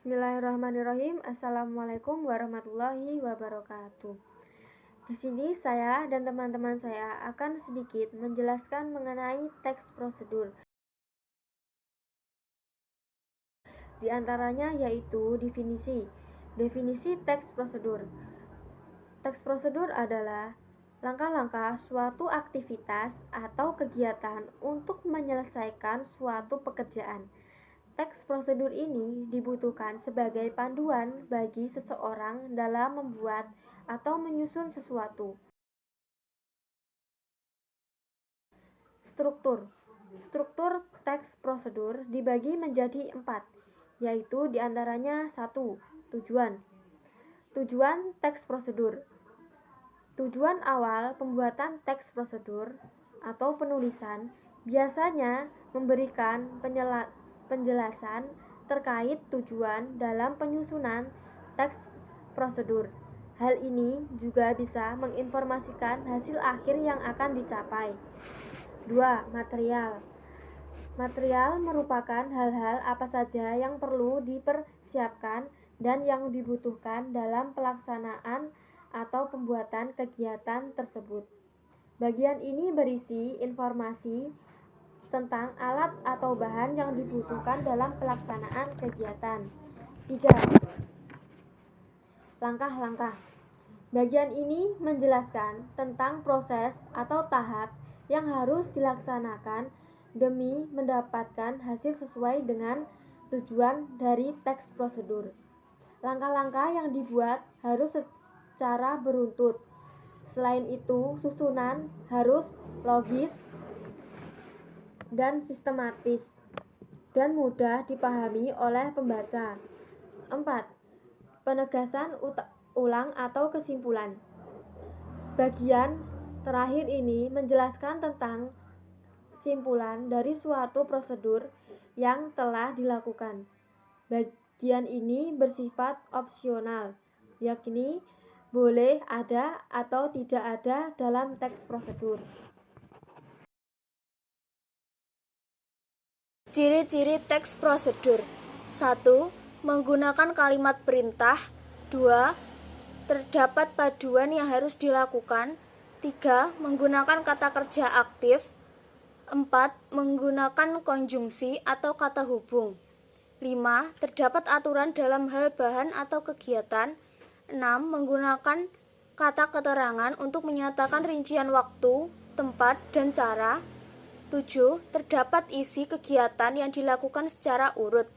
Bismillahirrahmanirrahim. Assalamualaikum warahmatullahi wabarakatuh. Di sini saya dan teman-teman saya akan sedikit menjelaskan mengenai teks prosedur. Di antaranya yaitu definisi. Definisi teks prosedur. Teks prosedur adalah langkah-langkah suatu aktivitas atau kegiatan untuk menyelesaikan suatu pekerjaan. Teks prosedur ini dibutuhkan sebagai panduan bagi seseorang dalam membuat atau menyusun sesuatu. Struktur. Struktur teks prosedur dibagi menjadi 4, yaitu diantaranya 1. Tujuan. Tujuan teks prosedur. Tujuan awal pembuatan teks prosedur atau penulisan biasanya memberikan penjelasan terkait tujuan dalam penyusunan teks prosedur. Hal ini juga bisa menginformasikan hasil akhir yang akan dicapai. 2. Material. Material merupakan hal-hal apa saja yang perlu dipersiapkan dan yang dibutuhkan dalam pelaksanaan atau pembuatan kegiatan tersebut. Bagian ini berisi informasi tentang alat atau bahan yang dibutuhkan dalam pelaksanaan kegiatan. 3. Langkah-langkah. Bagian ini menjelaskan tentang proses atau tahap yang harus dilaksanakan demi mendapatkan hasil sesuai dengan tujuan dari teks prosedur. Langkah-langkah yang dibuat harus secara beruntut. Selain itu, susunan harus logis dan sistematis dan mudah dipahami oleh pembaca. 4. Penegasan ulang atau kesimpulan. Bagian terakhir ini menjelaskan tentang kesimpulan dari suatu prosedur yang telah dilakukan. Bagian ini bersifat opsional, yakni boleh ada atau tidak ada dalam teks prosedur. Ciri-ciri teks prosedur. 1. Menggunakan kalimat perintah. 2. Terdapat paduan yang harus dilakukan. 3. Menggunakan kata kerja aktif. 4. Menggunakan konjungsi atau kata hubung. 5. Terdapat aturan dalam hal bahan atau kegiatan. 6. Menggunakan kata keterangan untuk menyatakan rincian waktu, tempat, dan cara. 7. Terdapat isi kegiatan yang dilakukan secara urut.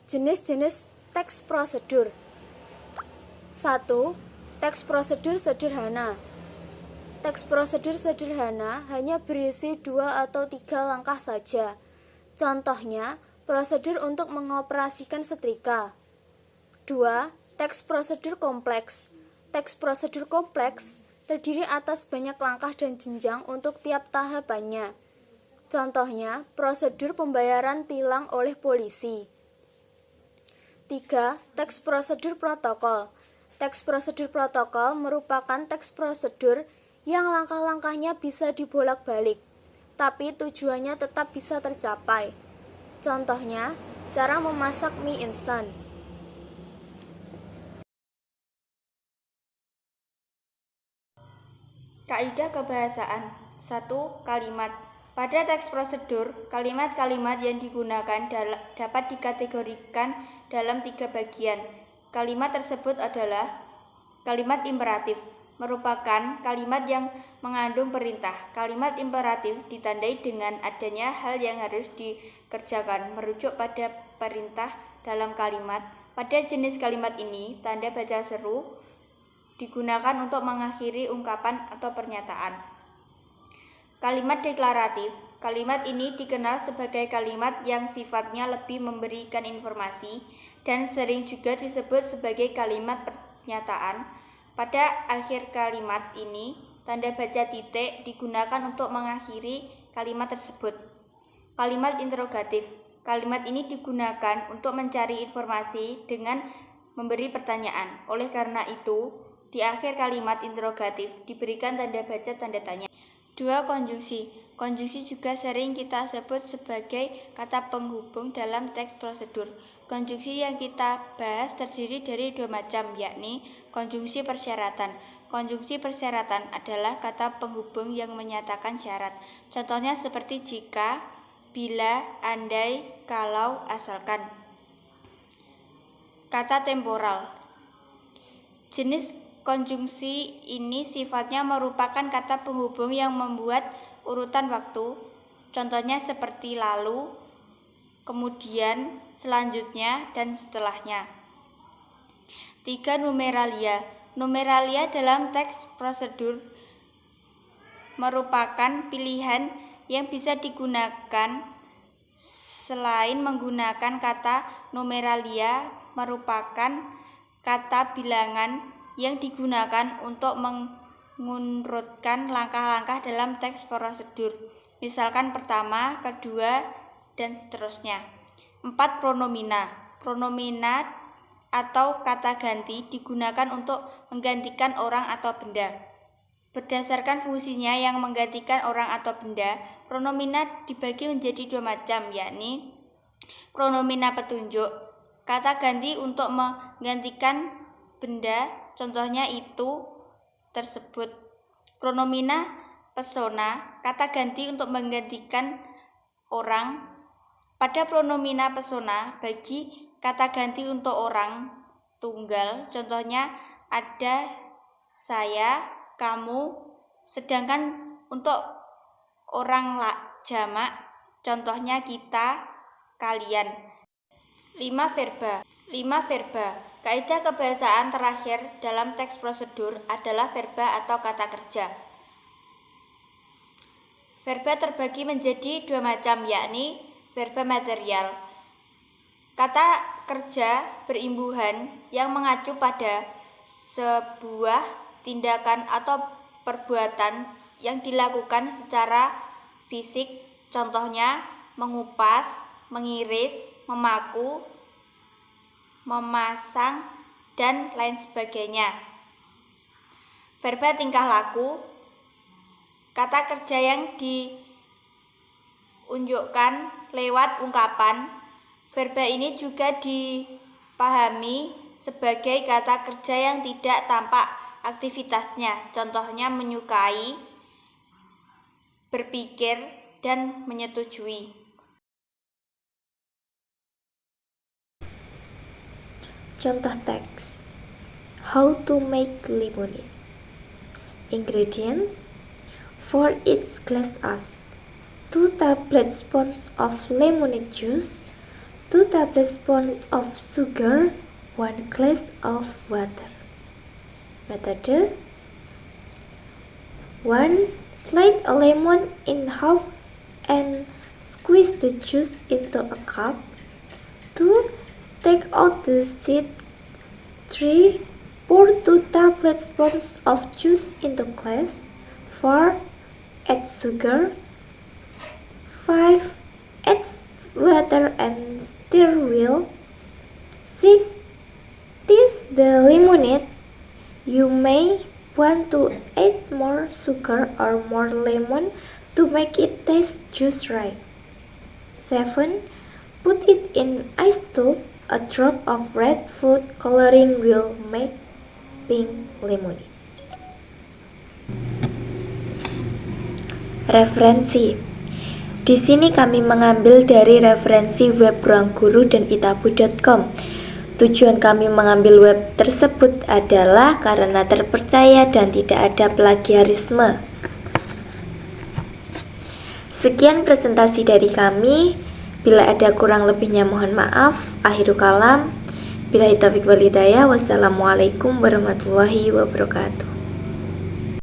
Jenis-jenis teks prosedur. 1. Teks prosedur sederhana. Teks prosedur sederhana hanya berisi 2 atau 3 langkah saja. Contohnya, prosedur untuk mengoperasikan setrika. 2. Teks prosedur kompleks. Teks prosedur kompleks terdiri atas banyak langkah dan jenjang untuk tiap tahapannya. Contohnya, prosedur pembayaran tilang oleh polisi. 3. Teks prosedur protokol. Teks prosedur protokol merupakan teks prosedur yang langkah-langkahnya bisa dibolak-balik, tapi tujuannya tetap bisa tercapai. Contohnya, cara memasak mie instan. Kaidah kebahasaan. 1. Kalimat. Pada teks prosedur, kalimat-kalimat yang digunakan dapat dikategorikan dalam 3 bagian. Kalimat tersebut adalah kalimat imperatif, merupakan kalimat yang mengandung perintah. Kalimat imperatif ditandai dengan adanya hal yang harus dikerjakan, merujuk pada perintah dalam kalimat. Pada jenis kalimat ini, tanda baca seru digunakan untuk mengakhiri ungkapan atau pernyataan. Kalimat deklaratif. Kalimat ini dikenal sebagai kalimat yang sifatnya lebih memberikan informasi dan sering juga disebut sebagai kalimat pernyataan. Pada akhir kalimat ini, tanda baca titik digunakan untuk mengakhiri kalimat tersebut. Kalimat interrogatif. Kalimat ini digunakan untuk mencari informasi dengan memberi pertanyaan. Oleh karena itu, di akhir kalimat interrogatif diberikan tanda baca tanda tanya. 2. Konjungsi. Konjungsi juga sering kita sebut sebagai kata penghubung dalam teks prosedur. Konjungsi yang kita bahas terdiri dari 2 macam, yakni konjungsi persyaratan. Konjungsi persyaratan adalah kata penghubung yang menyatakan syarat. Contohnya seperti jika, bila, andai, kalau, asalkan. Kata temporal. Jenis konjungsi ini sifatnya merupakan kata penghubung yang membuat urutan waktu. Contohnya seperti lalu, kemudian, selanjutnya, dan setelahnya. 3. Numeralia. Numeralia dalam teks prosedur merupakan pilihan yang bisa digunakan selain menggunakan kata numeralia merupakan kata bilangan yang digunakan untuk mengurutkan langkah-langkah dalam teks prosedur. Misalkan pertama, kedua, dan seterusnya. 4. Pronomina. Pronomina atau kata ganti digunakan untuk menggantikan orang atau benda. Berdasarkan fungsinya yang menggantikan orang atau benda, pronomina dibagi menjadi 2 macam, yakni pronomina petunjuk, kata ganti untuk menggantikan benda, contohnya itu, tersebut. Pronomina persona, kata ganti untuk menggantikan orang. Pada pronomina persona, bagi kata ganti untuk orang tunggal, contohnya ada, saya, kamu, sedangkan untuk orang jamak, contohnya kita, kalian. 5. Verba. Kaidah kebahasaan terakhir dalam teks prosedur adalah verba atau kata kerja. Verba terbagi menjadi 2 macam, yakni verba material. Kata kerja berimbuhan yang mengacu pada sebuah tindakan atau perbuatan yang dilakukan secara fisik, contohnya mengupas, mengiris, memaku, memasang, dan lain sebagainya. Verba tingkah laku, kata kerja yang diunjukkan lewat ungkapan. Verba ini juga dipahami sebagai kata kerja yang tidak tampak aktivitasnya, contohnya menyukai, berpikir, dan menyetujui. Contoh teks. How to make lemonade. Ingredients: for each glass ice, 2 tablespoons of lemonade juice, 2 tablespoons of sugar, 1 glass of water. Method: 1. Slice a lemon in half and squeeze the juice into a cup. 2. Take out the seeds. 3. Pour 2 tablespoons of juice into glass. 4. Add sugar. 5. Add water and stir well. 6. Taste the lemonade. You may want to add more sugar or more lemon to make it taste just right. 7. Put it in ice tube. A drop of red food coloring will make pink lemonade. Referensi. Di sini kami mengambil dari referensi web Ruang Guru dan itabu.com. Tujuan kami mengambil web tersebut adalah karena terpercaya dan tidak ada plagiarisme. Sekian presentasi dari kami. Bila ada kurang lebihnya mohon maaf. Akhirul kalam. Billahi taufiq wal hidayah. Wassalamualaikum warahmatullahi wabarakatuh.